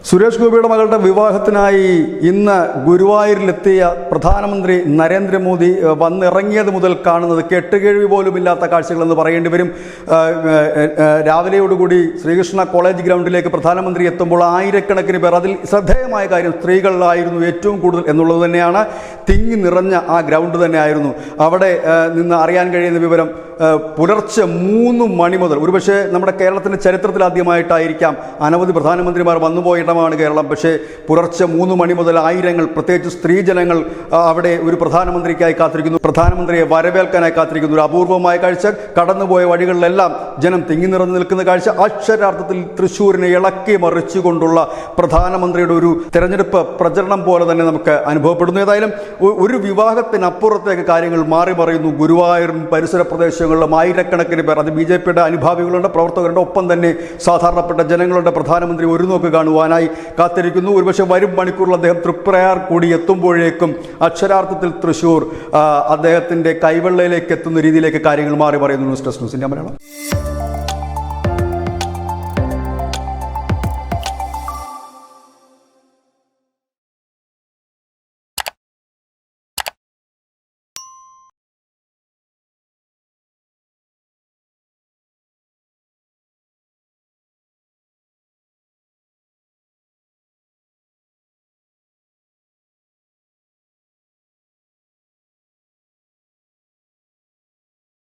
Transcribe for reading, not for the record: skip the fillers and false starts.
സുരേഷ് ഗോപിയുടെ മകളുടെ വിവാഹത്തിനായി ഇന്ന് ഗുരുവായൂരിലെത്തിയ പ്രധാനമന്ത്രി നരേന്ദ്രമോദി വന്നിറങ്ങിയത് മുതൽ കാണുന്നത് കെട്ടുകേഴ്വി പോലുമില്ലാത്ത കാഴ്ചകളെന്ന് പറയേണ്ടി വരും. രാവിലെയോടുകൂടി ശ്രീകൃഷ്ണ കോളേജ് ഗ്രൗണ്ടിലേക്ക് പ്രധാനമന്ത്രി എത്തുമ്പോൾ ആയിരക്കണക്കിന് പേർ, അതിൽ ശ്രദ്ധേയമായ കാര്യം സ്ത്രീകളിലായിരുന്നു ഏറ്റവും കൂടുതൽ എന്നുള്ളത് തന്നെയാണ്. തിങ്ങി നിറഞ്ഞ ആ ഗ്രൗണ്ട് തന്നെയായിരുന്നു. അവിടെ നിന്ന് അറിയാൻ കഴിയുന്ന വിവരം പുലർച്ചെ 3 മണി മുതൽ, ഒരുപക്ഷെ നമ്മുടെ കേരളത്തിൻ്റെ ചരിത്രത്തിലാദ്യമായിട്ടായിരിക്കാം അനവധി പ്രധാനമന്ത്രിമാർ വന്നുപോയ ഇടമാണ് കേരളം. പക്ഷേ പുലർച്ചെ 3 മണി മുതൽ ആയിരങ്ങൾ, പ്രത്യേകിച്ച് സ്ത്രീജനങ്ങൾ അവിടെ ഒരു പ്രധാനമന്ത്രിക്കായി കാത്തിരിക്കുന്നു, പ്രധാനമന്ത്രിയെ വരവേൽക്കാനായി കാത്തിരിക്കുന്നു. ഒരു അപൂർവമായ കാഴ്ച. കടന്നുപോയ വഴികളിലെല്ലാം ജനം തിങ്ങി നിറഞ്ഞു നിൽക്കുന്ന കാഴ്ച. അക്ഷരാർത്ഥത്തിൽ തൃശ്ശൂരിനെ ഇളക്കി മറിച്ചുകൊണ്ടുള്ള പ്രധാനമന്ത്രിയുടെ ഒരു തെരഞ്ഞെടുപ്പ് പ്രചരണം പോലെ തന്നെ നമുക്ക് അനുഭവപ്പെടുന്നു. ഏതായാലും ഒരു വിവാഹത്തിനപ്പുറത്തേക്ക് കാര്യങ്ങൾ മാറി മറിയുന്നു. ഗുരുവായൂരും പരിസര പ്രദേശങ്ങളിലും ആയിരക്കണക്കിന് പേർ, അത് BJPയുടെ അനുഭാവികളുണ്ട്, പ്രവർത്തകരുടെ, ഒപ്പം തന്നെ സാധാരണപ്പെട്ട ജനങ്ങളുടെ പ്രധാനമന്ത്രി ഒരു നോക്ക് കാണുവാനായി കാത്തിരിക്കുന്നു. ഒരുപക്ഷെ വരും മണിക്കൂറിൽ അദ്ദേഹം തൃപ്രയാർ കൂടി എത്തുമ്പോഴേക്കും അക്ഷരാർത്ഥത്തിൽ തൃശ്ശൂർ അദ്ദേഹത്തിൻ്റെ കൈവെള്ളയിലേക്ക് എത്തുന്ന രീതിയിലേക്ക് കാര്യങ്ങൾ മാറി പറയുന്നു. News desk news India Malayalam.